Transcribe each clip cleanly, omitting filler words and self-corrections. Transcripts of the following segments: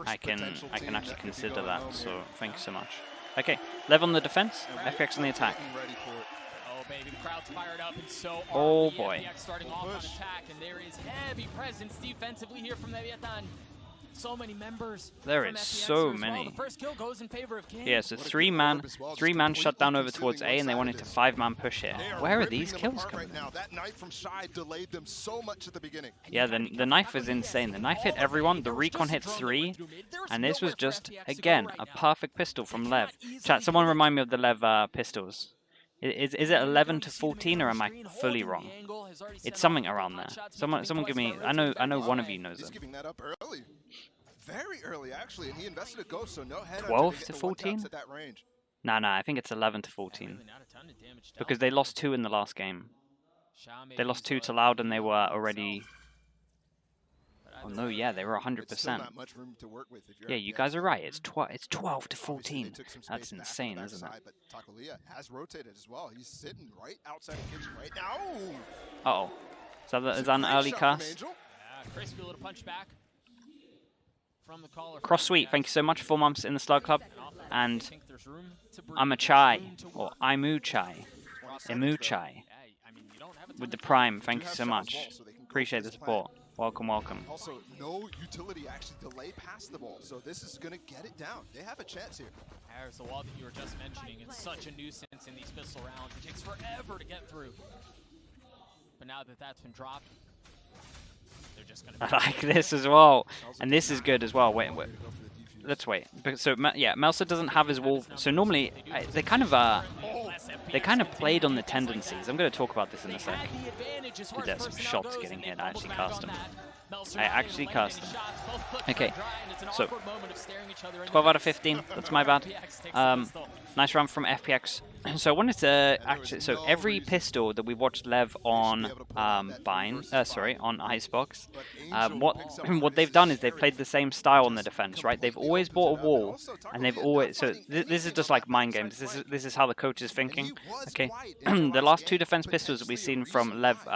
I can actually consider that. So thank you so much. Okay, Lev on the defense, FPX on the attack. Oh baby, the crowd's fired up, and so oh boy. FPX starting off on attack, and there is heavy presence defensively here from Leviatán. So many members. There is so many. The first kill goes in favor of King. Yeah, so three man shut down over towards A, and they wanted to 5-man push here. Where are these kills coming? Yeah, the knife is insane. The knife hit everyone. The recon hit 3, and this was just again a perfect pistol from Lev. Chat, someone remind me of the Lev pistols. Is it 11 to 14, or am I fully wrong? It's something around there. Someone give me. I know one of you knows it. Very early, actually, and he invested a ghost, so no head 12 to 14? Nah, I think it's 11 to 14. Because they lost 2 in the last game. They lost 2 to Loud, and they were already... Oh no, yeah, they were 100%. Yeah, you guys are right. It's 12 to 14. That's insane, isn't it? Uh-oh. Is that an early cast? Cross Sweet, thank you so much. 4 months in the Slug Club. And I'm a Chai, or Imu Chai. Imu Chai. With the Prime, thank you so much. Appreciate the support. Welcome, welcome. Also, no utility actually delay past the ball, so this is going to get it down. They have a chance here. There's the wall that you were just mentioning. It's such a nuisance in these pistol rounds. It takes forever to get through. But now that that's been dropped, they're just going to... I like this as well. And this is good as well. Wait. Let's wait. So, yeah, Melsa doesn't have his wall. So normally, they kind of played on the tendencies. I'm going to talk about this in a sec. Dude, there's some shots getting hit. I actually cast them. Okay, so 12 out of 15. That's my bad. Nice round from FPX. So I wanted to actually, so every pistol that we watched Lev on on Icebox, what they've done is they've played the same style on the defense, right? They've always bought a wall, and they've always, so this is just like mind games. This is how the coach is thinking. Okay, the last 2 defense pistols that we've seen from Lev,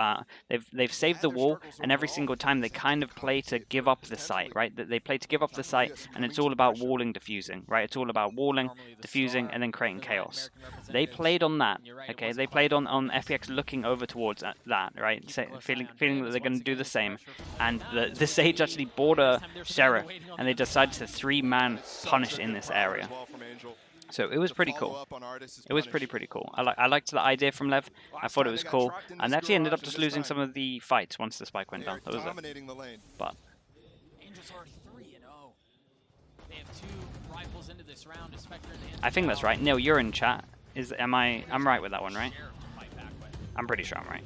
they've saved the wall, and every single time they kind of play to give up the site, right? They play to give up the site, and it's all about walling, diffusing, right? It's all about walling, diffusing, and then creating chaos. They played on that, okay? They played on FPX looking over towards that, right? Feeling that they're going to do the same. And the Sage actually bought a Sheriff, and they decided to 3-man punish in this area. So it was pretty cool. It was pretty cool. I liked the idea from Lev. I thought it was cool. And they actually ended up just losing some of the fights once the spike went down. That was it. But... I think that's right. Neil, you're in chat. I'm right with that one, right? I'm pretty sure I'm right.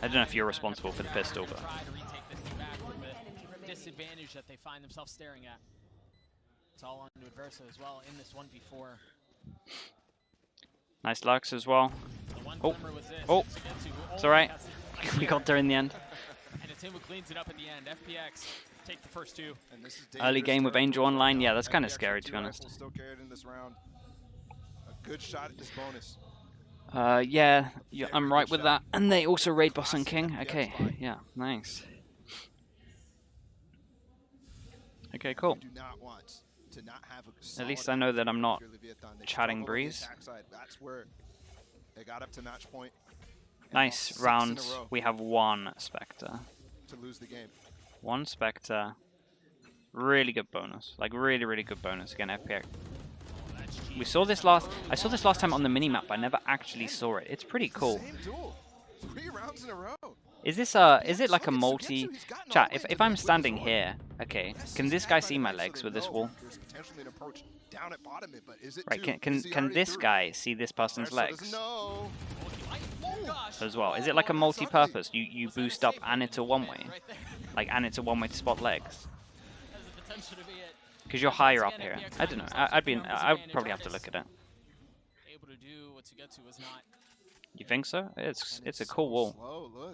I don't know if you're responsible for the pistol, but disadvantage that they find themselves staring at. It's all on to Adversa as well in this 1v4. Nice Lux as well. Oh, it's alright. We got there in the end. And it's him who cleans it up at the end. FPX take the first 2. Early game with Angel online. Yeah, that's kind of scary, to be honest. A good shot at this bonus. Yeah, I'm right with that. And they also raid boss and king. Okay, yeah, nice. Okay, cool. At least I know that I'm not chatting Breeze. Nice round. We have 1 Spectre. 1 Spectre. Really good bonus. Like really good bonus again, FPX. We saw this last. I saw this last time on the minimap, but I never actually saw it. It's pretty cool. 3 rounds in a row. Is it like a multi chat? If I'm standing here, okay, can this guy see my legs with this wall? Right, can this guy see this person's legs as well? Is it like a multi-purpose? You boost up and it's a one-way, and it's a one-way to spot legs. Because you're higher up here. I don't know. I'd probably have to look at it. You think so? It's a cool wall.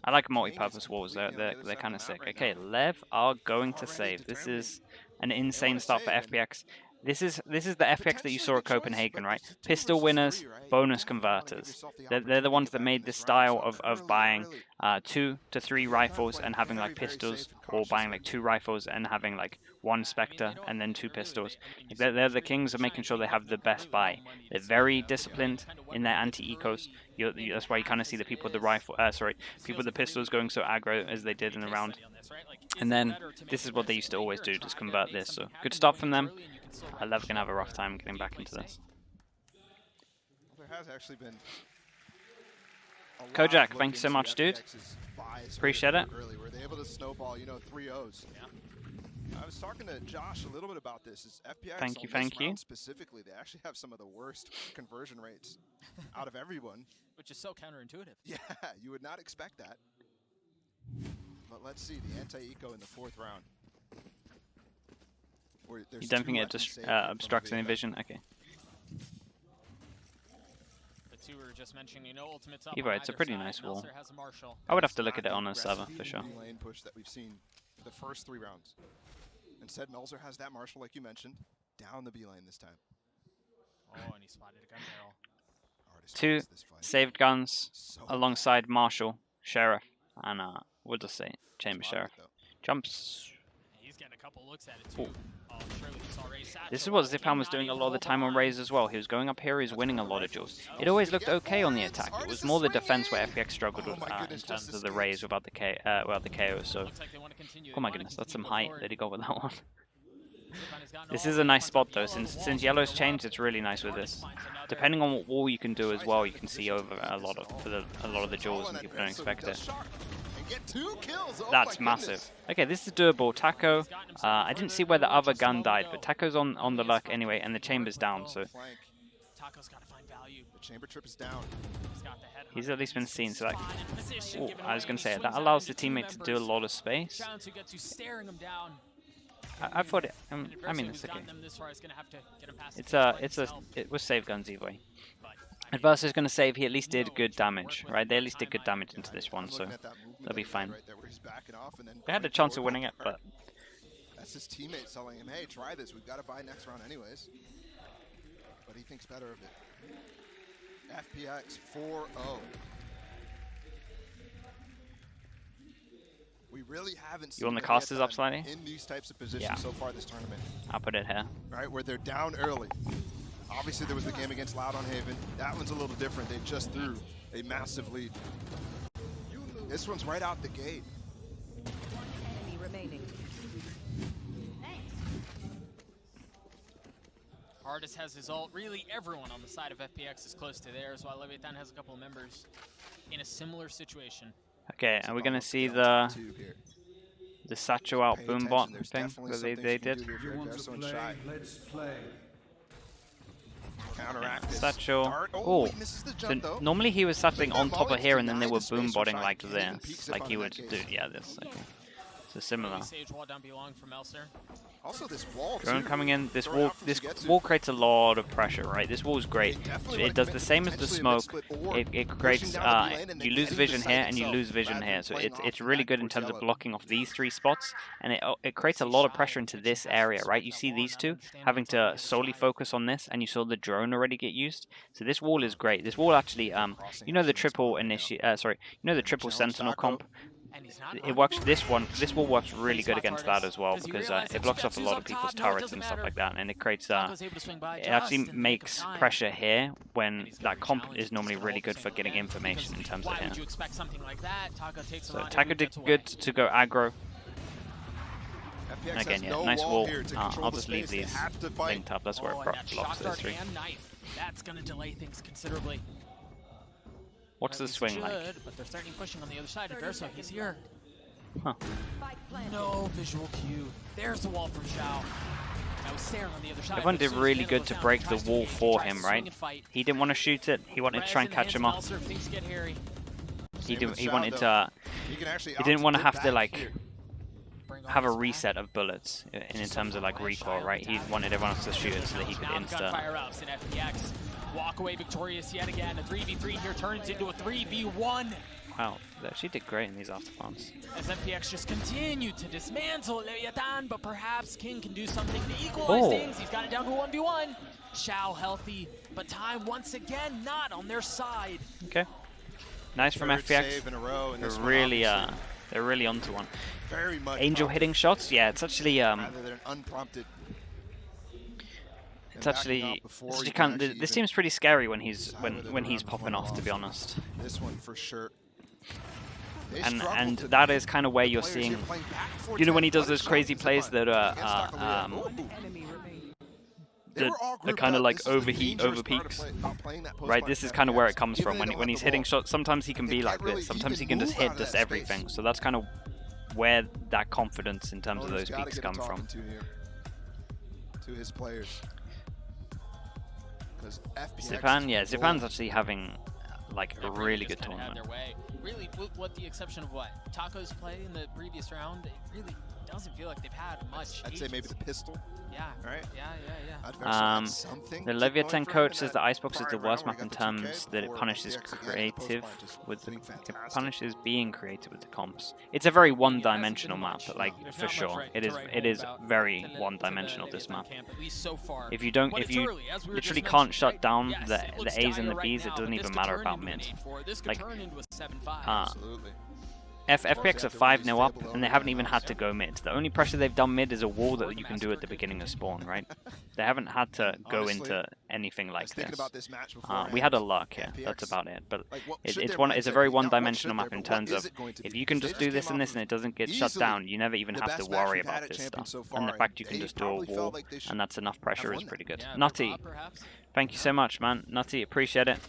I like multi-purpose walls. They're kind of sick. Okay, Lev are going to save. This is an insane start for FPX. This is the FPX that you saw at Copenhagen, right? Pistol winners, bonus converters. They're the ones that made this style of buying 2 to 3 rifles and having like pistols, or buying like 2 rifles and having like 1 Spectre and then 2 pistols. They're the kings of making sure they have the best buy. They're very disciplined in their anti-ecos. That's why you kind of see the people with the rifle, people with the pistols going so aggro as they did in the round. And then this is what they used to always do, just convert this. So good start from them. Lev gonna have a rough time getting back into this. There has actually been Kojak, thank you so much, dude. Appreciate it. Were they able to snowball, 3-0s? I was talking to Josh a little bit about this. Is FPX thank you. Specifically, they actually have some of the worst conversion rates out of everyone. Which is so counterintuitive. Yeah, you would not expect that. But let's see, the anti-eco in the 4th round. You don't think it just obstructs any vision? Okay. Evo, it's a pretty nice wall. I would have to look at it on a server for sure. Lane push that we've seen the first 3 rounds. Instead, Melzer has that Marshall, like you mentioned, down the B lane this time. Oh, and he spotted a gun barrel. 2 saved guns alongside Marshall, Sheriff, and we'll just say Chamber Sheriff. Jumps. He's getting a couple looks at it too. This is what Ziphan was doing a lot of the time on Raze as well. He was going up here, he was winning a lot of duels. It always looked okay on the attack. It was more the defense where FPX struggled with, in terms of the Raze without the KO. So, oh my goodness, that's some height that he got with that one. This is a nice spot though. Since yellow's changed, it's really nice with this. Depending on what wall you can do as well, you can see over a lot of the duels, and people don't expect it. That's massive. Okay, this is doable. Taco, I didn't see where the other gun died, but Taco's on the lurk anyway, and the chamber's down, so he's at least been seen. So that, I was gonna say that allows the teammate to do a lot of space. I thought it. I mean, it's okay. It was save guns either way. Adverse is going to save. He at least did good damage, right? They at least did good damage into this one, so they'll be fine. They had a chance of winning it, but that's his teammate telling him, "Hey, try this. We've got to buy next round anyways." But he thinks better of it. FPX 4-0. We really haven't seen. You want the casters up slightly? In these types of positions so far this tournament. I'll put it here. Right, where they're down early. Obviously, there was the game against Loud on Haven. That one's a little different. They just threw a massive lead. This one's right out the gate. Enemy remaining. Artis has his ult. Really, everyone on the side of FPX is close to theirs, while Leviatán has a couple of members in a similar situation. Okay, are we going to see the Satchel out boombot thing that they did? Let's play. Satchel. Oh, so normally he was satcheling on top of here, and then they were boombotting like this, like he would do. Yeah, this. Okay. So similar. Also, this wall drone coming in. This wall creates a lot of pressure, right? This wall is great. It does the same as the smoke. It creates you lose vision here and you lose vision here. So it's really good in terms of blocking off these 3 spots, and it creates a lot of pressure into this area, right? You see these 2 having to solely focus on this, and you saw the drone already get used. So this wall is great. This wall actually, you know the triple sentinel comp. It works. This wall works really good against that as well, because it blocks off a lot of people's turrets and stuff like that, and it creates it actually makes pressure here when that comp is normally really good for getting information in terms of here. So Taco did good to go aggro. And again, yeah, nice wall. I'll just leave these linked up. That's where it blocks those 3. That's going to delay things considerably. What's the swing like? But they're starting pushing on the other side. Verso, he's here. Huh. No visual cue. There's the wall from Xiao. Now he's staring on the other side. Everyone did really good to break the wall for him, right? He didn't want to shoot it. He wanted to try and catch him up. He wanted to. He didn't want to have to like have a reset of bullets in terms of like recoil, right? He wanted everyone else to shoot it so that he could insta. Walk away victorious yet again. A 3v3 here turns into a 3v1. Wow, they actually did great in these afterparts. As FPX just continue to dismantle Leviatán, but perhaps King can do something to equalize things. He's got it down to 1v1. Xiao healthy, but time once again not on their side. Okay. Nice from FPX. Save in a row in this They're really onto one. Very much Angel hitting shots, yeah, it's actually rather than unprompted. it's actually kind of, this team's pretty scary when he's popping off, to be honest. This one for sure. And that is kind of where you're seeing, you know, when he does those crazy plays that are kind of like overheat, over peaks. Right, this is kind of where it comes from. When he's hitting shots, sometimes he can be like this. Sometimes he can just hit just everything. So that's kind of where that confidence in terms of those peaks come from. To his players. Zipan, yeah, Zipan's actually having like a really good tournament. Really, with the exception of what? Taco's play in the previous round, it really doesn't feel like they've had much. I'd say maybe the pistol. Yeah. Right? Yeah. The Leviatán coach says that Icebox is the worst map in terms that it punishes creative with it punishes being creative with the comps. It's a very one-dimensional map, like for sure. It is very one-dimensional, this map. If you literally can't shut down the A's and the B's, it doesn't even matter about mid. Like FPX are 5-0 up, and they haven't even had to go mid. The only pressure they've done mid is a wall that you can do at the beginning of spawn, right? They haven't had to go into anything like this. We had a luck here, that's about it. But it's a very one-dimensional map in terms of, if you can just do this and this and it doesn't get shut down, you never even have to worry about this stuff. And the fact you can just do a wall, and that's enough pressure is pretty good. Nutty, thank you so much, man. Nutty, appreciate it.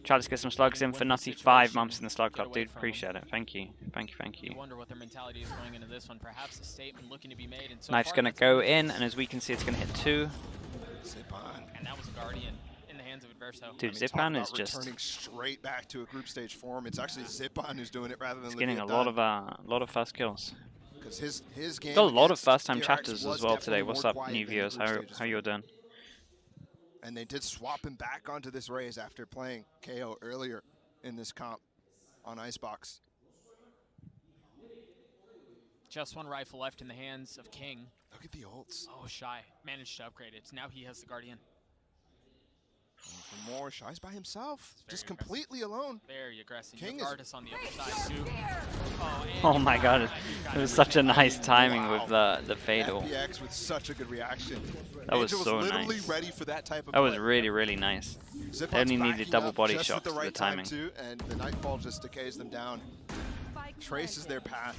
Try to get some slugs in for Nutty. 5 months in the slug club, dude. Appreciate it. Thank you. Thank you. I wonder what their mentality is going into this one. Perhaps a statement looking to be made. And so Knife's going to go in, and as we can see, it's going to hit 2. And that was a Guardian in the hands of Adverso. Dude, Zipan is just returning straight back to a group stage form. It's actually Zipan who's doing it rather than. He's getting a lot of first kills. Because his game. Got a lot of first-time chatters as well today. What's up, new viewers? How you doing? And they did swap him back onto this Raze after playing KO earlier in this comp on Icebox. Just one rifle left in the hands of King. Look at the ults. Oh, Shy managed to upgrade it. Now he has the Guardian. For more, Shy's by himself, just completely alone. Very aggressive. King is on the other side too. Oh my god, it was such a nice timing with the fatal. FPX with such a good reaction. That was so nice. Ready for that type of that was really nice. They only needed double body shots for the timing. Too, and the Nightfall just decays them down. Traces their path.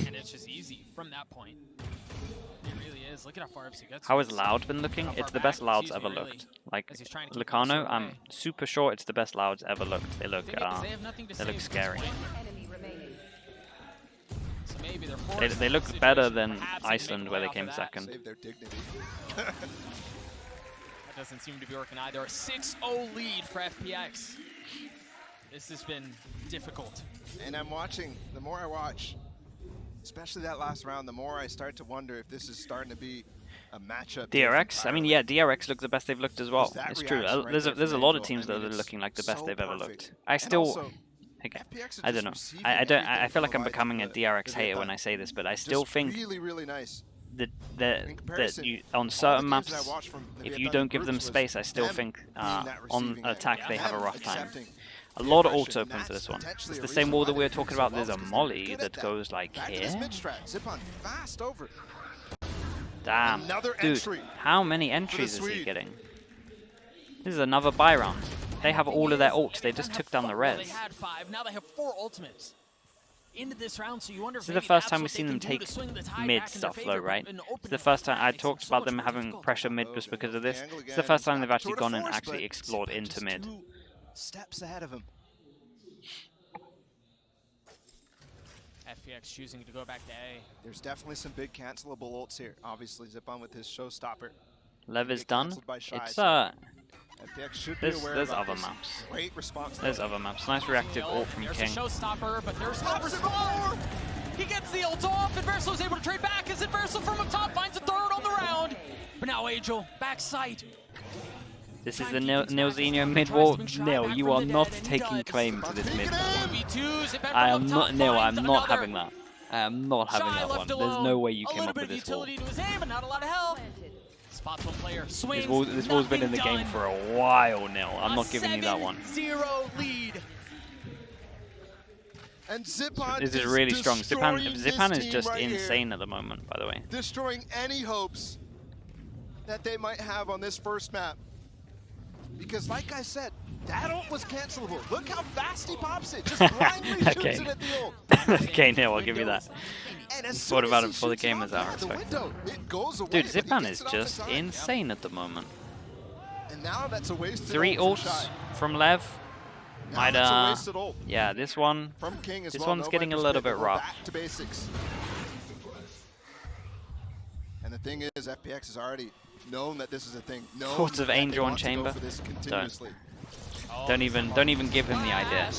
And it's just easy from that point. It really is. Look at how far up he gets. How has Loud been looking? It's the best Loud's ever looked. Like Lucano, I'm super sure it's the best Loud's ever looked. They look scary. They look better than Iceland, where they came second. Save their dignity. That doesn't seem to be working either. A 6-0 lead for FPX. This has been difficult. And I'm watching. The more I watch, especially that last round, the more I start to wonder if this is starting to be a matchup. DRX? I mean, yeah, DRX look the best they've looked as well. It's true. There's a lot of teams that are looking like the best they've ever looked. I still... I don't know. I feel like I'm becoming a DRX hater when I say this, but I still think really nice. that you, on certain maps, if you don't give them space, I still think on attack they have a rough time. A lot of ults open for this one. It's the same wall that we were talking about. There's a molly that goes like here. Damn, dude, how many entries is he getting? This is another buy round. They have all of their ults. They just took down the res. They had 5. Now they have 4 ultimates into this round. So you wonder if this is the first time we've seen them take mid stuff though, right? It's the first time I talked about them having pressure mid just because of this. It's the first time they've actually gone and actually explored into mid. Steps ahead of him. FPX choosing to go back to A. There's definitely some big cancelable ults here. Obviously, Zipan with his showstopper. Lev is done. It's FPX should be aware there's about other this. maps. Great response. There's other maps. Nice reactive ult from There's King. a showstopper, but there's no response. He gets the ult off. Adverso is able to trade back as Adverso from up top finds a third on the round. But now Angel, backside. This is the Nilzinho mid wall. Nil, you are not taking claim to this mid wall. I am not. Nil, I'm not having that. I am not having that one. There's no way you came up with this wall. This wall's been in the game for a while, Nil. I'm not giving you that one. 7-0 lead. And Zipan this is really strong. Zipan is just insane at the moment, by the way. Destroying any hopes that they might have on this first map. Because like I said, that ult was cancelable. Look how fast he pops it. Just blindly shoots it at the ult. Okay, Neil, I'll give you that. Thought about it before the game was out. Dude, Zipan is just insane at the moment. And now that's a wasted 3 ults from Lev. Might, yeah, this one. From King as this well. one's getting a little bit rough. Back to basics. And the thing is, FPX has already known that this is a thing. Thoughts of Angel on Chamber? Don't even give him the idea.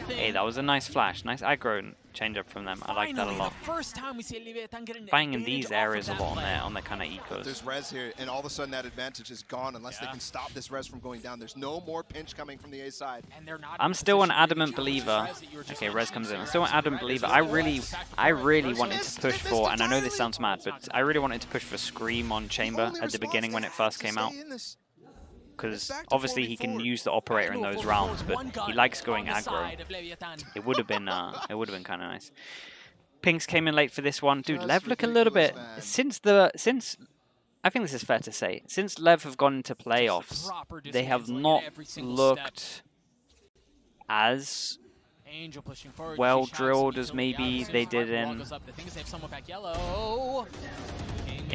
Hey, that was a nice flash, nice aggro change up from them. I like that a lot. Banging in these areas a lot on their kind of ecos. There's res here, and all of a sudden that advantage is gone unless they can stop this res from going down. There's no more pinch coming from the A side. I'm still an adamant believer. Okay, res comes in. I'm still an adamant believer. I really wanted to push for, and I know this sounds mad, but I really wanted to push for Scream on Chamber at the beginning when it first came out. Because obviously he can use the operator in those rounds, but he likes going aggro. It would have been kind of nice. Pinks came in late for this one, dude. Lev look a little bit since I think this is fair to say, since Lev have gone into playoffs, they have not looked as well drilled as maybe they did in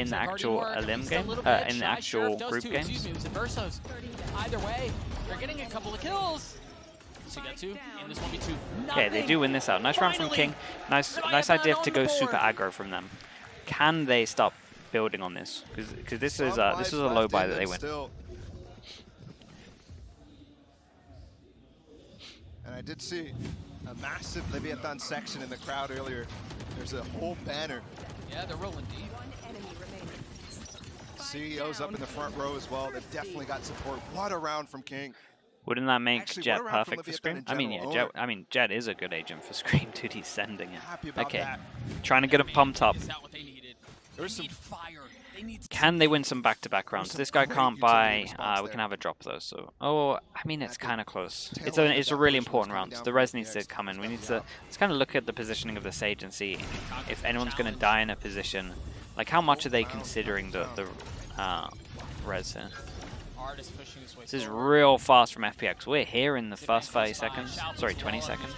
the actual Elim game, in the actual group games. Either way, they're getting a couple of kills. Okay, they do win this out. Nice round from King. Nice idea to go super aggro from them. Can they stop building on this? Because this is a low buy that they win. And I did see a massive Leviatán section in the crowd earlier. There's a whole banner. Yeah, they're rolling deep. CEO's up in the front row as well. They've definitely got support. What a round from King. Wouldn't that make Jet perfect for Scream? I mean, yeah, Jet is a good agent for Scream, dude. He's sending it. Okay, trying to get him pumped up. Can they win some back-to-back rounds? This guy can't buy. We can have a drop though. So, I mean, it's kind of close. It's a really important round. So the res needs to come in. We need to let's kind of look at the positioning of the Sage and see if anyone's going to die in a position. Like, how much are they considering the res here? This is real fast from FPX. We're here in the first 30 seconds. Sorry, 20 seconds.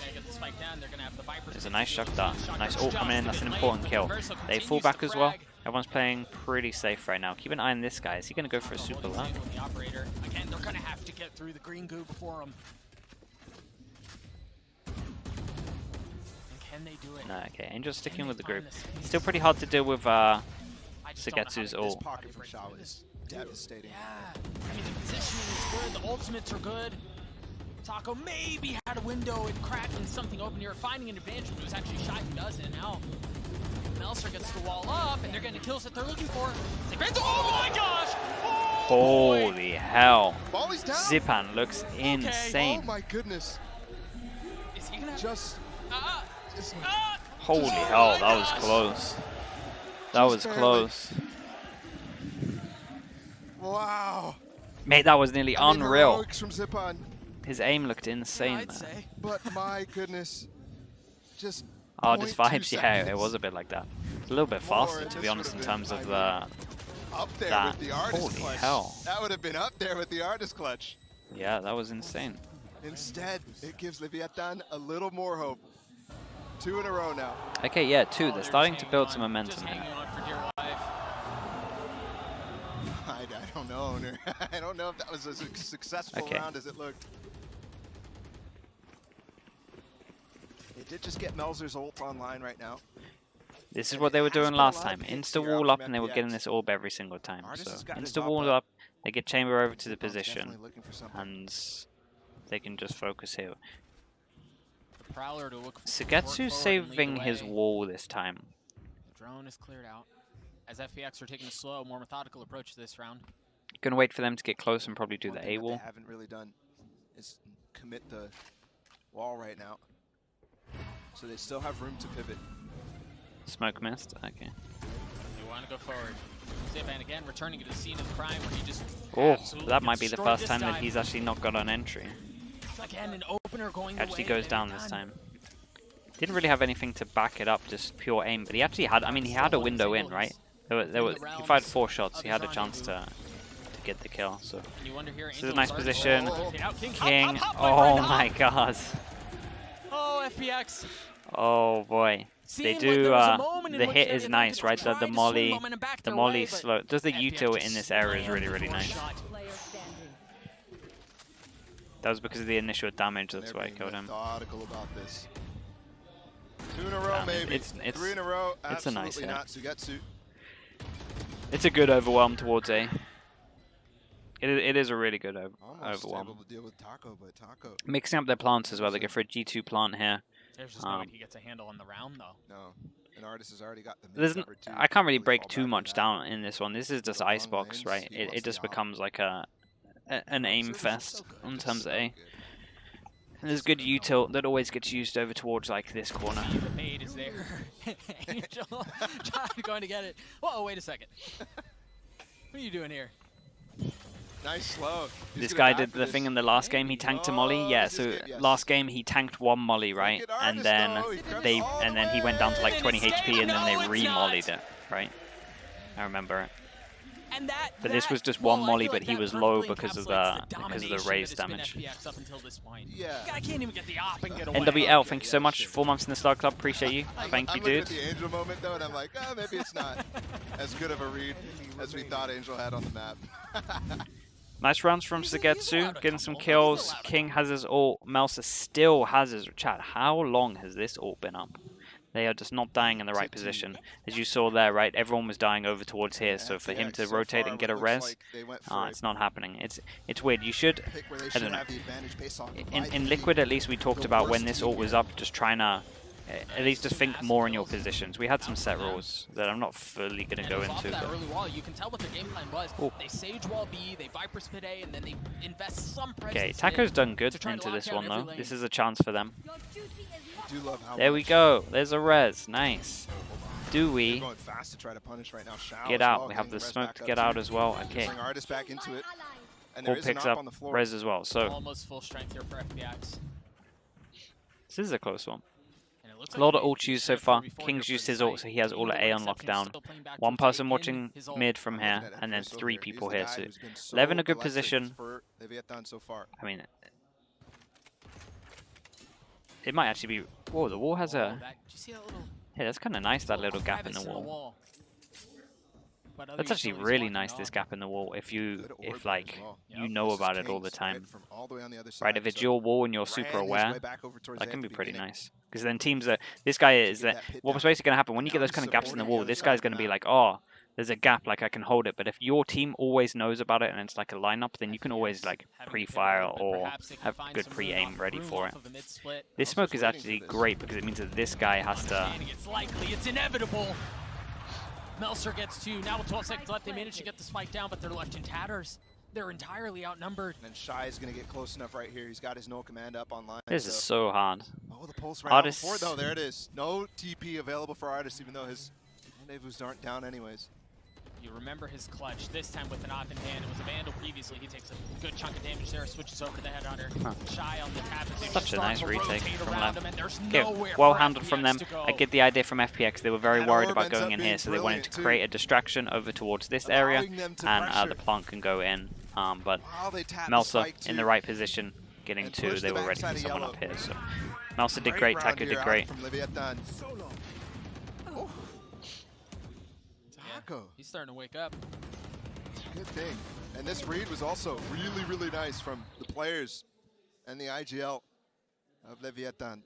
There's a nice shot dart. Nice ult coming in. That's an important kill. They fall back as well. Everyone's playing pretty safe right now. Keep an eye on this guy. Is he going to go for a super lurk? Again, they're going to have to get through the green goo before him. Can they do it? No, okay. Angel's sticking with the group. Still pretty hard to deal with Sugetsu's ult. This pocket from Shao is devastating. Yeah. I mean, the positioning is good. The ultimates are good. Taco maybe had a window and cracking something open here, finding an advantage, but it was actually Shy who does it. Now, Melser gets the wall up, and they're getting the kills that they're looking for. Oh my gosh! Oh, holy hell. Zipan looks insane. Oh my goodness. Is he gonna just... Holy hell, that was close. That was close. Wow. Mate, that was nearly unreal. From Zipan. His aim looked insane. I'd say. But my goodness. Just just vibes, yeah, it was a bit like that. It's a little bit faster, to be honest, in terms of up there that. With the artist Holy clutch. hell. That would have been up there with the artist clutch. Yeah, that was insane. Instead, it gives Leviatán a little more hope. 2 in a row now. Okay, yeah, 2. They're starting to build some momentum here. I don't know. I don't know if that was as successful round as it looked. They did just get Melzer's ult online right now. This is what they were doing last time. Insta wall up, and they were getting this orb every single time. So insta wall up, they get Chamber over to the position, and they can just focus here. Sugetsu's saving his wall this time. The drone is cleared out. As FPX are taking a slow, more methodical approach to this round. Gonna wait for them to get close and probably do the A wall. They haven't really done is commit the wall right now, so they still have room to pivot. Smoke missed. Okay. They want to go forward. Leviatán again returning to the scene of the crime where he just That might be the first time that he's actually not got an entry. Again, an opener going Actually goes down this time. Didn't really have anything to back it up, just pure aim. But he actually had, I mean, he had a window in, right? He fired 4 shots. He had a chance to get the kill. So this is a nice position. King. Oh my god. Oh, FPX. Oh boy. They do. The hit is nice, right? The molly slow. Does the util in this area is really nice. That was because of the initial damage. That's why I killed him. Methodical about this. 2 in a row, maybe. 3 in a row. It's a nice hit. Not Sugetsu. It's a good overwhelm towards A. It is a really good Almost overwhelm. able to deal with Taco, but Taco. Mixing up their plants as well. They go for a G2 plant here. There's just no way he gets a handle on the round, though. No, an artist has already got the. I can't really break too much down in this one. This is just Icebox, right? It just becomes like an aim fest in terms of A. And there's good util that always gets used over towards like this corner. The bait is there. Angel going to get it. Whoa, wait a second. What are you doing here? Nice slow. This guy did the thing in the last game. He tanked a molly. Yeah, so last game he tanked 1 molly, right? And then he went down to like 20 HP, and then they re-mollied it, right? I remember it. But this was just 1 molly, but he was low because of the raise damage. NWL, thank you so much. 4 months in the Star Club, appreciate you. Thank you, dude. I'm looking at the Angel moment though, and I'm like, oh, maybe it's not as good of a read as we thought Angel had on the map. Nice rounds from Sugetsu, getting some kills. King has his ult. Melsa still has his chat. How long has this ult been up? They are just not dying in the right position. As you saw there, right? Everyone was dying over towards here. So for him to rotate and get a res, it's not happening. It's weird. You should, I don't know. In Liquid, at least we talked about when this ult was up, just trying to at least just think more in your positions. We had some set rules that I'm not fully going to go into. You can tell what their game plan was. They Sage Wall B, they Viper Spit A, and then they invest some presence. Okay, Taco's done good into this one though. This is a chance for them. There we go. There's a res. Nice. Do we get out? We have the smoke to get out as well. Okay. All picks up res as well. So almost full strength here for FPX. This is a close one. A lot of ults used so far. King's used his ult, so he has all at A on lockdown. 1 person watching mid from here, and then 3 people here. So 11 a good position. I mean, it might actually be. Whoa, the wall has a. Hey, that's kind of nice, that little gap in the wall. That's actually really nice, this gap in the wall, if you know about it all the time. Right, if it's your wall and you're super aware, that can be pretty nice. Because then teams are, this guy is that, what's basically going to happen, when you get those kind of gaps in the wall, this guy's going to be like, oh, there's a gap, like I can hold it. But if your team always knows about it and it's like a lineup, then you can always like pre-fire or have good pre-aim ready for it. This smoke is actually great because it means that this guy has to... It's inevitable. Melser gets 2. Now with 12 seconds left, they manage to get the spike down, but they're left in tatters. They're entirely outnumbered. And Shy is going to get close enough right here. He's got his no command up online. This is so hard. Oh, the pulse right before though. There it is. No TP available for Artist, even though his rendezvous aren't down anyways. You remember his clutch, this time with an op in hand. It was a Vandal previously. He takes a good chunk of damage there, switches over the Headhunter. Shy on the tap. Such a nice retake from left. Okay, well handled from them. I get the idea from FPX. They were very worried about going in here, so they wanted to create a distraction over towards this area, and the plant can go in. But Melsa in the right position, getting 2. They were ready for someone up here. So Melsa did great, Taco did great. He's starting to wake up. Good thing. And this read was also really nice from the players and the IGL of Leviatán.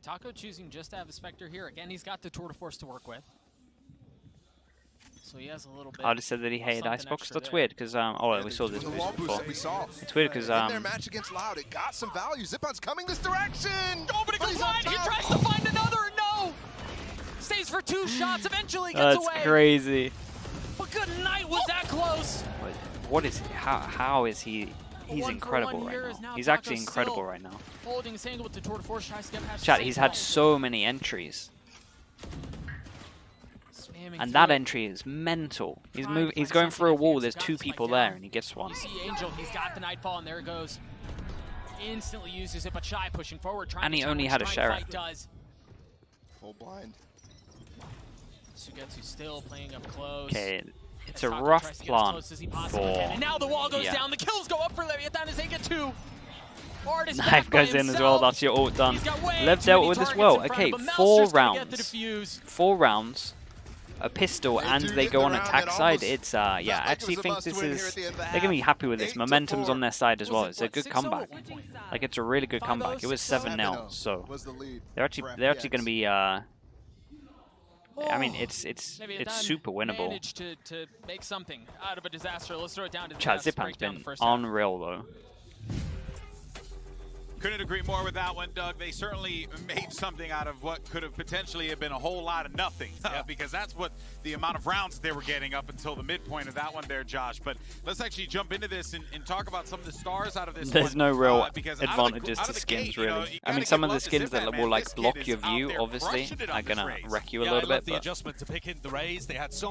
Taco choosing just to have a Spectre here. Again, he's got the Tour de Force to work with. So he has a little bit. I just said that he hated Icebox. That's weird because oh, we saw this before. It's weird because in their match against Loud, it got some value. Zipon's coming this direction. Oh, but it goes wide. He tries to find another. No. for 2 shots. Eventually gets away. That's crazy. But good night, was that close? What is he? How is he? He's incredible right now. He's actually incredible right now. Holding his angle with the tour de force, tries to get past. Chat, he's had so many entries. And that entry is mental. He's going through a wall, there's 2 people there, and he gets one. You see Angel, he's got the Nightfall, and there it goes. Instantly uses it, but Shy pushing forward, trying and he to only had a Sheriff. Full blind. Sugetsu still playing up close. Okay, it's a rough plant for... And now the wall goes down, the kills go up for Leviatán as they get 2. Knife goes in as well, that's your ult done. Lev dealt with this well. Okay, 4 rounds. 4 rounds. A pistol and they go on attack side. It's yeah, I actually think this is, they're gonna be happy with this. Momentum's on their side as well. It's a good comeback. Like, it's a really good comeback. It was 7-0, so they're actually gonna be I mean, it's super winnable. Managed to make something out of a disaster. Let's throw it down to the Chat, Zipan's been unreal though. Couldn't agree more with that one, Doug. They certainly made something out of what could have potentially have been a whole lot of nothing, because that's what the amount of rounds they were getting up until the midpoint of that one there, Josh. But let's actually jump into this and talk about some of the stars out of this There's one. no real because advantages to skins, really. I mean, some of the skins that will like block your view, obviously, are gonna wreck you a little bit, but in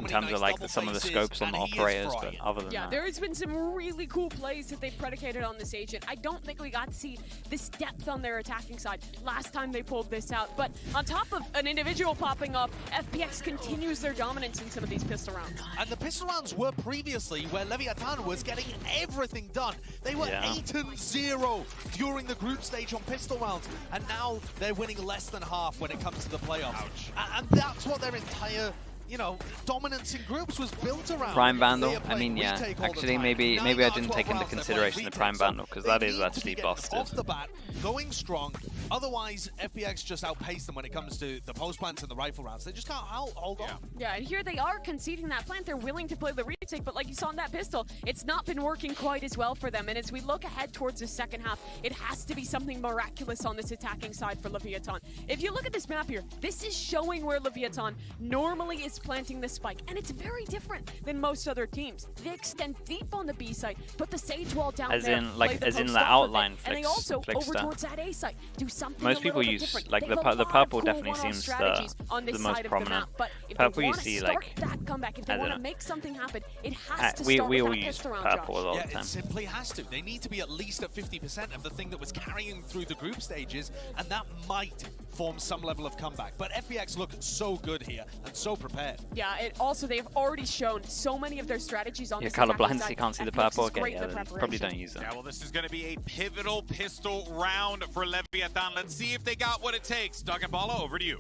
terms of like some of the scopes on the operators, but other than that. There has been some really cool plays that they've predicated on this agent. I don't think we got to see this depth on their attacking side last time they pulled this out, but on top of an individual popping up, FPX continues their dominance in some of these pistol rounds. And the pistol rounds were previously where Leviatán was getting everything done. They were 8-0 during the group stage on pistol rounds, and now they're winning less than half when it comes to the playoffs. And that's what their entire, you know, dominance in groups was built around. Prime Vandal, I mean, yeah. Actually, maybe I didn't take into consideration the Prime Vandal, because that is actually busted. Off the bat, going strong. Otherwise, FPX just outpaced them when it comes to the post plants and the rifle rounds. They just can't hold on. Yeah, and here they are conceding that plant. They're willing to play the retake, but like you saw in that pistol, it's not been working quite as well for them. And as we look ahead towards the second half, it has to be something miraculous on this attacking side for Leviatán. If you look at this map here, this is showing where Leviatán normally is planting the spike, and it's very different than most other teams. They extend deep on the B side, put the sage wall down as there, in like as in the outline and they also over towards that A side do something. Most people use like the purple definitely seems the most prominent. Purple you see like if they want to make something happen, it has to we start all with that use pistol round, purple Josh. all Yeah, the time. it simply has to. They need to be at least at 50% of the thing that was carrying through the group stages, and that might form some level of comeback. But FPX look so good here and so prepared. Yeah, also they've already shown so many of their strategies on You're this attacking colorblind, so side. you can't see the FPX is purple. Okay, great yeah, in their probably don't preparation. use it. Yeah, well, this is going to be a pivotal pistol round for Leviatán. Let's see if they got what it takes. Doug and Bala, over to you.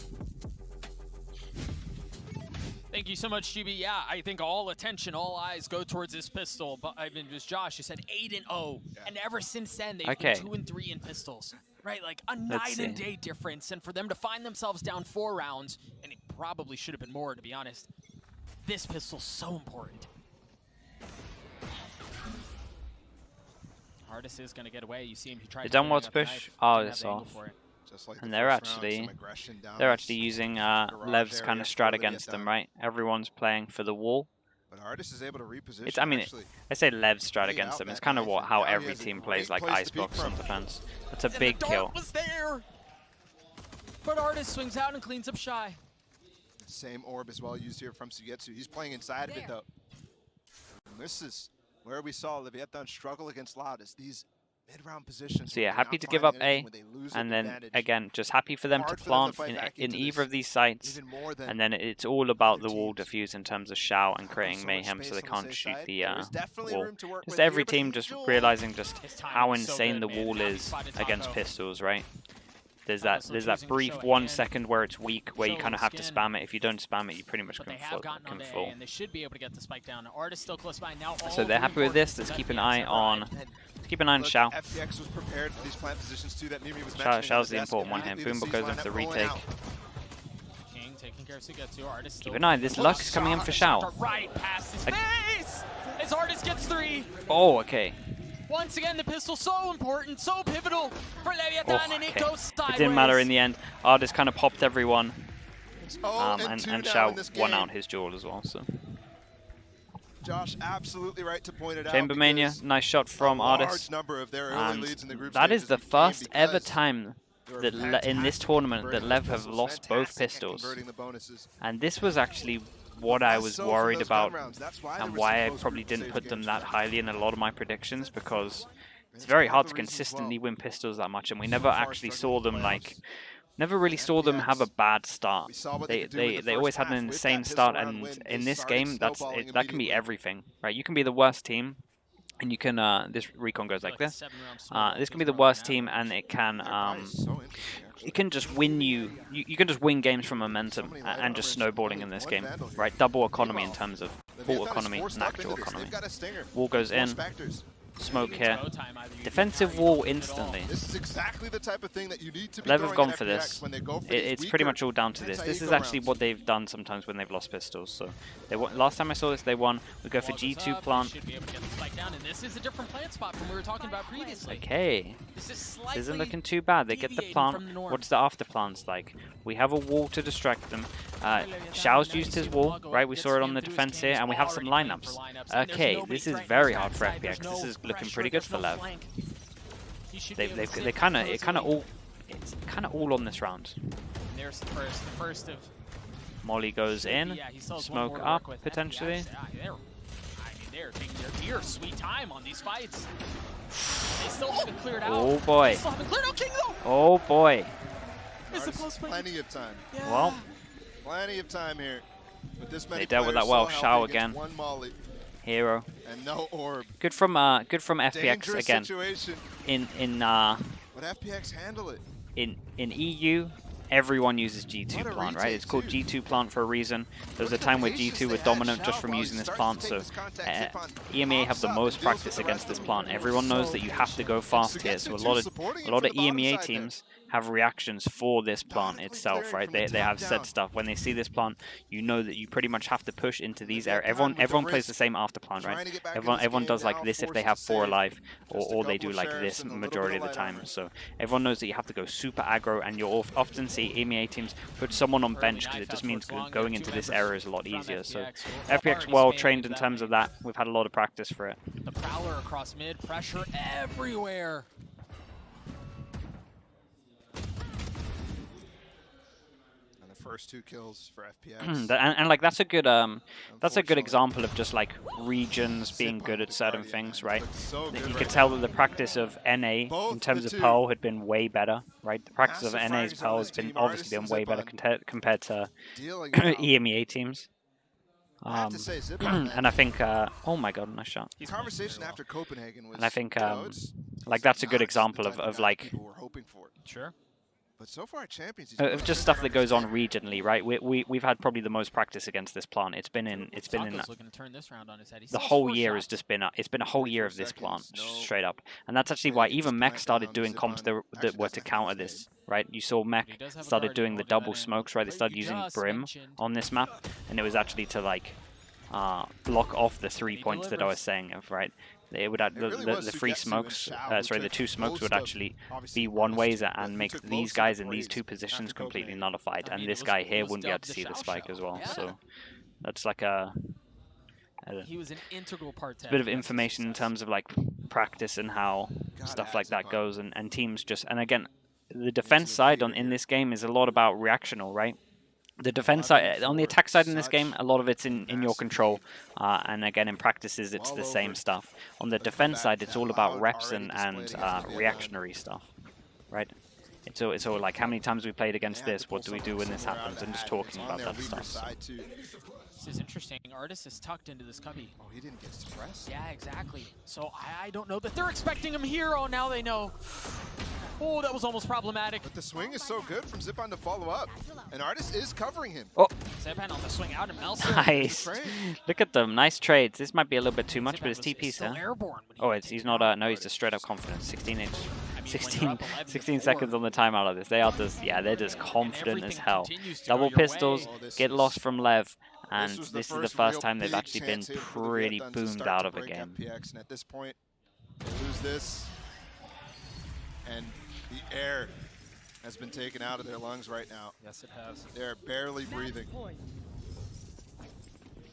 Thank you so much, GB. Yeah, I think all attention, all eyes go towards this pistol. But I mean, it was Josh who said 8-0, and ever since then they've been 2-3 in pistols. Right, like a night and day difference, and for them to find themselves down 4 rounds, and it probably should have been more, to be honest. This pistol's so important. Artist is gonna get away. You see him. He tried. The downwards push. Oh, it's off. And they're actually using Lev's kind of strat against them, right? Everyone's playing for the wall. But Artist is able to reposition. It's, I mean, I say Lev's strat against them. It's kind of how every team plays, like Icebox on defense. That's a big kill. Was there, but Artist swings out and cleans up Shy. Same orb as well used here from Sugetsu. He's playing inside of it though. And this is where we saw Leviatán struggle against Loud, as these mid-round positions. So yeah, happy to give up A, and then again, just happy for them to plant in either of these sites, and then it's all about the wall defuse in terms of shout and creating mayhem, so they can't shoot the wall. Just every team just realizing just how insane the wall is against pistols, right? There's that brief 1 second where it's weak, where you kind of have to spam it. If you don't spam it, you pretty much can fall. And they should be able to get the spike down. Artist still close by now. So they're happy with this. Let's keep an eye on. Keep an eye on Shao. FPX was prepared for these plant positions too. That Mimi was mentioning. Shao's the important one here. Boomba goes into the retake. King taking care of Sugetsu. Artist keep an eye. This luck is coming in for Shao. Right past his face. As Artist gets 3. Oh, okay. Once again, the pistol so important, so pivotal for Leviatán, and it goes sideways. It didn't matter in the end. Artist kind of popped everyone. and Shao won out his duel as well. So Josh, absolutely right to point it out. Chambermania, nice shot from Artis. And that is the first ever time that in this tournament that Lev have lost both pistols. And this was actually what I was worried about and why I probably didn't put them that highly in a lot of my predictions, because it's very hard to consistently win pistols that much, and we never actually saw them never really saw them have a bad start. They always had an insane start, and in this game, that can be everything, right? You can be the worst team, and you can this recon goes like this. This can be the worst team, and it can just win you. You can just win games from momentum and just snowballing in this game, right? Double economy in terms of full economy and actual economy. Wall goes in. Smoke here. Defensive wall instantly. This is exactly the type of thing that you need to be Lev have gone for FPX this. When they go for It's pretty much all down to this. This is actually what they've done sometimes when they've lost pistols. So they last time I saw this, they won. We go for G2 plant. Should be able to get the spike down, and this is a different plant spot from what we were talking about previously. Okay. This isn't looking too bad. They get the plant. What's the after plants like? We have a wall to distract them. Shao's used his wall, right? We saw it on the defense here, and we have some lineups. Okay, this is very hard for FPX. This is looking pretty good for Lev. They kind of all on this round. There's the first of Molly goes in, smoke up potentially. They're taking their dear sweet time on these fights. They still haven't cleared out. Oh boy. They still haven't cleared out King though. Oh boy. It's a close play. Plenty of time. Yeah. Well, plenty of time here. With this many they dealt with that well. Shao again. One molly Hero. and no orb. Good from FPX Dangerous again. Situation. But FPX handle it. In EU, everyone uses G2 plant, right? It's called G2 plant for a reason. There was a time where G2 were dominant just from using this plant, so EMEA have the most practice against this plant. Everyone knows that you have to go fast here, so a lot of EMEA teams have reactions for this plant itself, right? They have set stuff. When they see this plant, you know that you pretty much have to push into these areas. Everyone plays the same after plant, right? Everyone does like this if they have 4 alive, or they do like this majority of the time. So everyone knows that you have to go super aggro, and you'll often see EMEA teams put someone on bench because it just means going into this area is a lot easier. So FPX well trained in terms of that. We've had a lot of practice for it. The Prowler across mid, pressure everywhere. First 2 kills for FPX. and like that's a good example of just like regions being good at certain things, right? You could tell that the practice of NA in terms of Pearl had been way better, right? The practice of NA's Pearl has been obviously way better compared to EMEA teams. And I think, oh my god, nice shot. Conversation after Copenhagen was, and I think, like that's a good example of like. Sure. But so far, Champions of just stuff that goes on regionally, right? We've had probably the most practice against this plant. It's been in the whole year has just been it's been a whole year of this plant, straight up. And that's actually why even Mech started doing comps that were to counter this, right? You saw Mech started doing the double smokes, right? They started using Brim on this map, and it was actually to like block off the 3 points that I was saying of, right? It would the free smokes, sorry, the 2 smokes would actually be one-ways and make these guys in these 2 positions completely nullified, and this guy here wouldn't be able to see the spike as well. So that's like he was an integral part. A bit of information in terms of like practice and how stuff like that goes, and teams just, and again, the defense side in this game is a lot about reactional, right? The defense side, on the attack side in this game, a lot of it's in your control, and again in practices it's the same stuff. On the defense side, it's all about reps and reactionary stuff, right? It's all like how many times we played against this, what do we do when this happens, and just talking about that stuff. So. This is interesting. Artis is tucked into this cubby. Oh, he didn't get suppressed? Yeah, exactly. So I don't know that they're expecting him here. Oh, now they know. Oh, that was almost problematic. But the swing is so good from Zipan to follow up. And Artis is covering him. Oh. Zipan on the swing out, and Melser. Nice. Look at them. Nice trades. This might be a little bit too much, but it's TP's here. Oh, he's not. No, he's just straight up confident. 16 seconds on the timeout of this. They are just, yeah, they're just confident as hell. Double pistols, get lost from Lev. And this is the first time they've actually been pretty boomed out of a game. FPX, and at this point, they lose this. And the air has been taken out of their lungs right now. Yes, it has. They're barely breathing.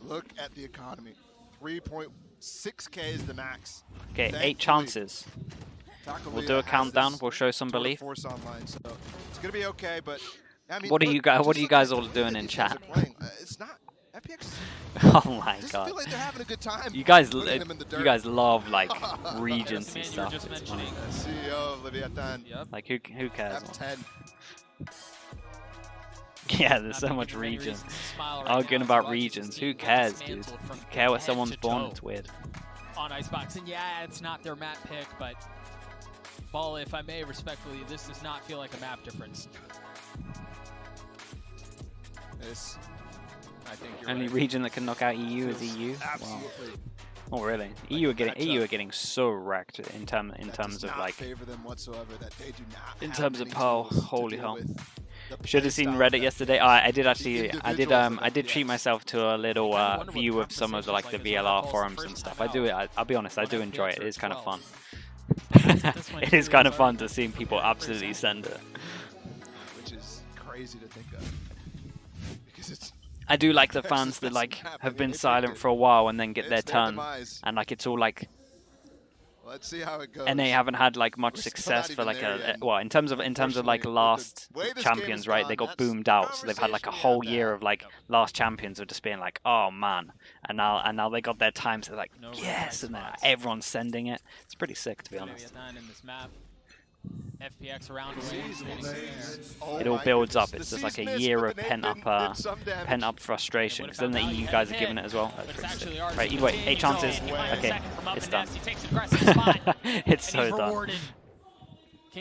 Look at the economy. 3.6K is the max. Okay, Thankfully, 8 chances. We'll do a countdown. We'll show some Tour de belief. Force online, so it's gonna be okay. But I mean, What are look, you guys? What are just you guys look all at doing the in things chat? they're playing. It's not FPX. Oh my Doesn't god! feel like they're having a good time. You guys, putting them in the dirt. you guys love like That's Regency the man you were stuff. just It's funny. mentioning. CEO of Leviatán. Yep. Like who cares? man? F10. Yeah, there's so Not much giving any region. reasons to smile right Arguing now as about he watches his regions. team Who get cares, dude? dismantled from Care where head someone's to born? toe It's weird. on Icebox. And yeah, it's not their map pick, but Ball, if I may respectfully, this does not feel like a map difference. This, I think you're Only right. region that can knock out EU is EU. Wow. Absolutely. Oh really? EU are getting so wrecked in terms Does of not like favor them whatsoever. That they do not in have terms of many Pearl. tools to Holy deal hell! with the Should have seen playstyle Reddit that yesterday. I did the actually. individuals I did of treat FPX. myself to a little I wonder what view of some of the, like the conversations like VLR as well. forums First and stuff. time I do it. out. I'll be honest. I One do enjoy FPX it. or It's kind of 12. fun. This one It too is kind of is fun already to see people absolutely send it. which is crazy to think of. Because it's I do like the Texas fans that doesn't like happen. have been They picked silent it. for a while and then get It's their their turn, demise. and like it's all like, Let's see how it goes. and they haven't had like much We're still success not for even like there a yet. well in terms of like Unfortunately, last with the way this game champions, has right? They gone, got that's boomed the out, so they've had like a conversation we whole have year to of like last champions of just being like, oh man, and now they got their time, so they're like, No yes, red and then spots. everyone's sending it. It's pretty sick to be honest. Leviatán in this map. FPX around Oh It all my builds goodness. up. It's The just like a C's year missed, of but the pent nade up did some damage. pent up frustration. They Because then the would've found EU out guys he are had giving hit, it as well. but That's it's pretty actually sick. ours Right, to either way, 8 continue. chances. He finds a Okay, second from up it's and done. Nasty takes an aggressive spot. It's And so he's done. rewarded.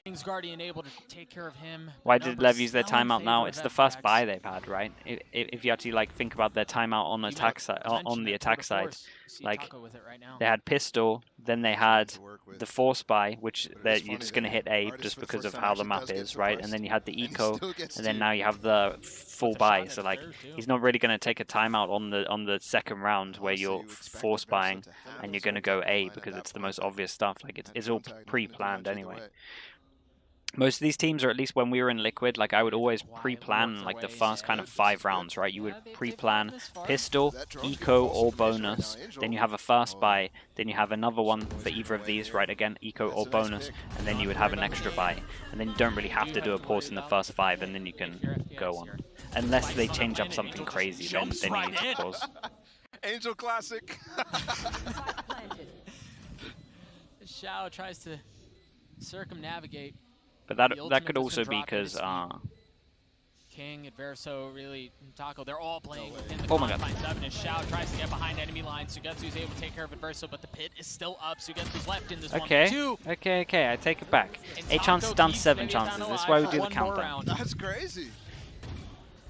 King's Guardian able to take care of him. Why did Numbers Lev use their still in timeout now? favor It's of the first FPX. buy they've had, right? If you actually like think about their timeout on the Even attack side, on mentioned the that attack Tour de side, Force. You see like, Taco with it right now. they had pistol, then they had to work with. the force buy, which But it that is you're funny just that gonna hit A Artis just for the because of first time how the actually map does get is, right? And suppressed. then you had the And he eco, still gets and then two. now you have the full the buy. shot So at like, third, too. he's not really gonna take a timeout on the second round where Honestly, you're you expect force Verso buying to have and you're some gonna go type of A line at because that it's the point, most but obvious stuff. Like that it's all contact not gonna do pre-planned much either anyway. way. Most of these teams, or at least when we were in Liquid, like I would always Quietly pre-plan work like the their first way kind in. of 5 rounds, right? You would Yeah, they've pre-plan gotten this far. pistol, That drone's eco, getting or false information right bonus. now. Angel. Then you have a first Oh. buy. Then you have another one Boys for are either of way these, there. right? Again, eco That's or a nice bonus. pick. And then you would have an extra buy. And then you don't really have to do a pause in the first 5, and then you can go on. Unless they change up something crazy, then you need to pause. Angel Classic. Xiao tries to circumnavigate. But The that ultimate could has also been be dropped at his because feet. King, Adverso, really, Taco, they're all playing within the Oh my God. confines of it. Xiao tries to get behind enemy lines. Sugetsu's able to take care of Adverso, but the pit is still up. Sugetsu's left in this okay, 1v2. okay, I take it back. And 8 chances Taco down to keeps 7 Leviatán chances. This is alive why we for do the one more countdown. round. That's crazy.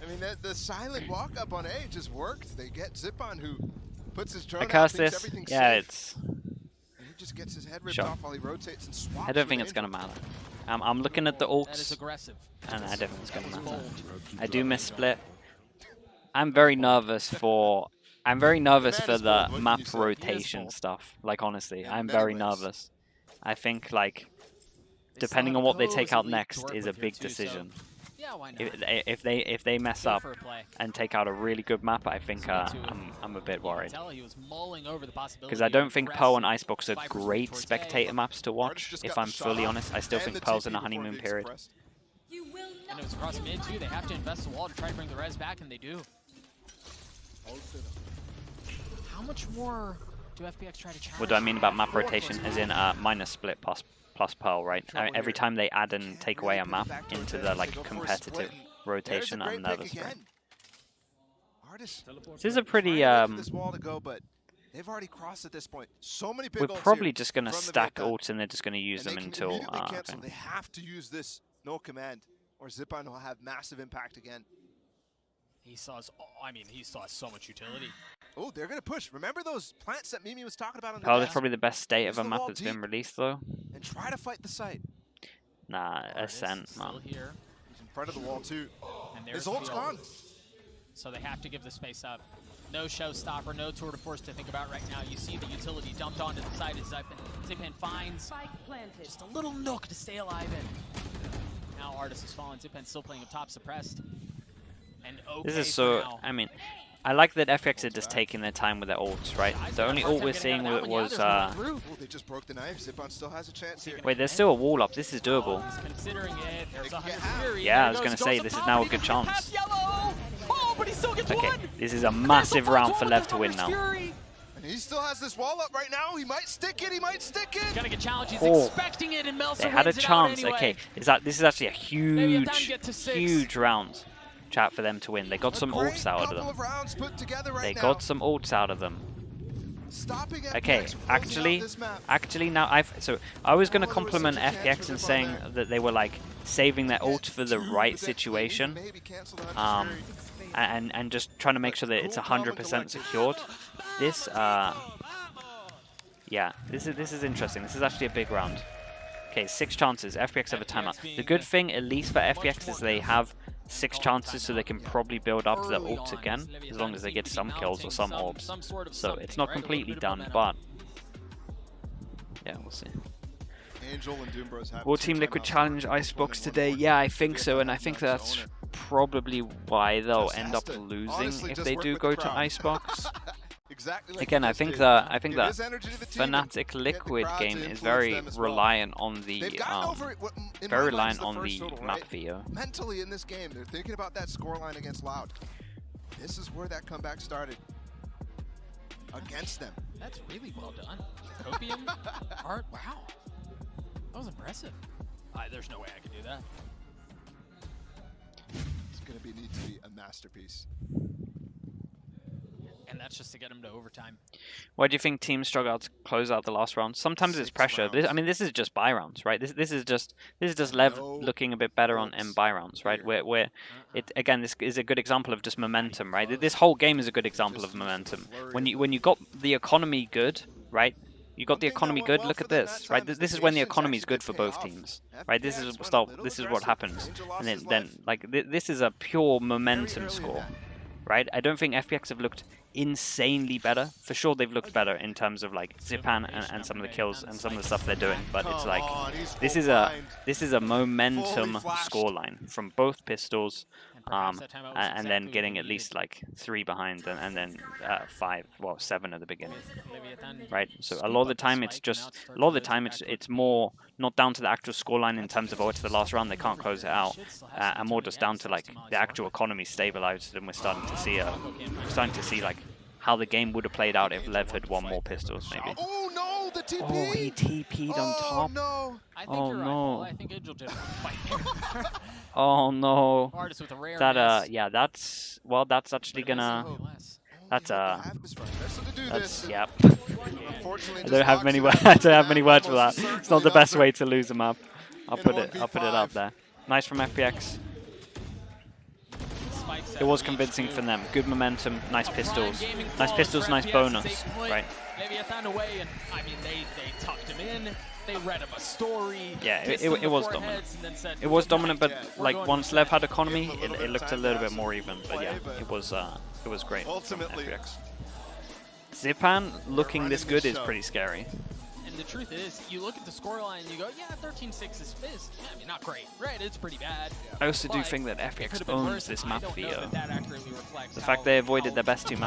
I mean, the silent walk up on A just worked. They get Zipon, who puts his drone I out, cast thinks this. everything's Yeah, safe, it's. and he just gets his head ripped Sure. off while he rotates and swaps. I don't with think it's Angel. gonna matter. I'm looking at the That is ults, aggressive. and I don't think it's gonna That was matter. bold. I do miss split. I'm very nervous for. I'm very nervous Man for is the bold, what map can you say? rotation bold. stuff. Like honestly, In I'm many very ways. nervous. I think like They still depending have on a what they take cozy out league to next work is a with here big too, so decision. yeah, why not? If they mess Go up for a play. and take out a really good map, I think Sugetsu, I'm a bit You can worried. tell he was mulling over the possibility Because I of don't think Pearl and aggressive Icebox are Vipers great towards A. spectator maps to Artis watch. just If got I'm the shot fully off, honest, I still and think the Pearl's in TP a before honeymoon being period. suppressed. And it was across mid too. They have to invest the wall to try to bring the res back, and they do. How much more do FPX try to challenge? What do I mean about map rotation? As in minus split plus Pearl, right? Every time they add and take away a map into the like competitive rotation, I'm nervous for it. This is a pretty This wall to go, but they've already crossed at this point. So many big we're ults probably here just gonna from stack Leviatán, ults and they're just gonna use and them they can until immediately I cancel. think. They have to use this no command, or Zipon will have massive impact again. He saw. I mean, he saw so much utility. Oh, they're gonna push. Remember those plants that Mimi was talking about on the Pearl is gas? probably the best state of Use a the map wall that's been deep. released though. And try to fight the site. Nah, Artis Ascent, still man. here, He's in front of the wall too. and His there's ult's Field. gone. So they have to give the space up. No showstopper, no tour de force to think about right now. You see the utility dumped onto the side as Zipan finds Spike planted. just a little nook to stay alive in. Now Artis is falling. Zipan still playing up top, suppressed. And okay This is so, now. I mean, I like that FPX are just taking their time with their ults, right? The only ult we're seeing was, They just broke the knife. Zipan still has a chance here. wait, there's still a wall up. This is doable. He's considering it. There's a Fury. Yeah, I was There going to goes say, up this is top, now a he good can chance. pass Yellow. Oh, but he still gets Okay, one. this is a massive round for Lev to win now. Fury. And he still has this wall up right now. He might stick it. He might stick it. He's gonna get challenged. He's Oh. expecting it, and Melser They had a wins it out chance. anyway. Okay, this is actually a huge, get to 6. huge round, chat, for them to win. They got some ults out of couple them. of rounds put together right They now. got some ults out of them. Stopping Okay, FPX from closing out this map. actually now I was going to compliment FPX and saying that they were like saving their ults for the right situation, Maybe cancel the Hunter Fury. and just trying to make sure that it's 100% secured. This yeah, this is interesting. This is actually a big round. Okay, 6 chances. FPX have a timeout. The good thing, at least for FPX, is they have 6 chances, so they can probably build up their ults again, as long as they get some kills or some orbs. So it's not completely done, but yeah, we'll see. Angel and Doombros have Will 2 Team Liquid timeouts. challenge Icebox today? Yeah, I think so, and I think that's probably why they'll end up losing if they do go to Icebox. Exactly like Again, you I just think did. that Give his energy to the team and Fnatic get the Liquid crowd game to is influence very them as well. reliant on the They've gotten over it, in very my mind, reliant is the on first the total, map right? VO. Mentally in this game, they're thinking about that scoreline against Loud. This is where that comeback started. Against them. That's really well done. Copium art. Wow, that was impressive. There's no way I could do that. It's going to need to be a masterpiece. And that's just to get him to overtime. Why do you think teams struggle out to close out the last round? Sometimes it's 6 pressure. rounds. I mean, this is just buy rounds, right? This is just Lev No looking a bit better on hopes buy rounds, right? here. Where it again, this is a good example of just momentum, right? This whole game is a good example Just of momentum. flurry When you got the economy good, right? You got the One thing that economy went good. well Look for at them this, that right? time is This the is when the patience economy is actually good for did both pay off. teams, right? This FPX is went a this little is what aggressive. happens, Angel lost and his then life like this is a pure very momentum early in score. that. Right? I don't think FPX have looked insanely better. For sure, they've looked better in terms of like Zipan and some of the kills and some of the stuff they're doing. But it's Come like on, he's this full is blind. a momentum Fully flashed. scoreline from both pistols, perhaps that timeout was and then exactly getting what at we least like 3 behind and then 7 at the beginning. Leviathan Right, so a scoop lot of the up time spike, it's and just now it starts a lot of the to time back towards it's more not down to the actual scoreline in terms of it's the last round they can't close it out, and more just down to like the actual economy stabilized, and we're starting to see like how the game would have played out if Lev had won more pistols maybe. Oh no, the TP! Oh, he TP'd on top. No. I think Oh, you're right, no. Paul. I think Angel did fight. Oh no. Artist with a rare That miss. yeah, that's actually But it gonna doesn't go less. that's Have his friend wrestle to do that's this. yeah. Unfortunately, I just don't have locks many it words. up. I don't have many words for that. Almost It's not certainly the best does way it. to lose a map. I'll In put it up 1v5. there. Nice from FPX. Spikes It was at convincing HQ. from them. Good momentum, nice A pistols. prime gaming Nice flawless pistols, for nice FPX. bonus. They put Right. Leviathan away, and I mean they tucked him in. They read him a story. Yeah, kissed it him the was foreheads, dominant. and then said, It was "Good dominant, night, but we're like going once to Lev bed." had economy, Give him a little it bit of looked a time little to bit more even. But yeah, play, it was great. from Ultimately, FPX. Zipan looking this running the good is show. pretty scary. And the truth is, you look at the scoreline and you go, yeah, 13-6 is fist. Yeah, I mean, not great, right? It's pretty bad. I also do But think that it FPX could have been owns worse, this and map I don't know VO. that accurately reflects The how- fact they avoided how their best 2 maps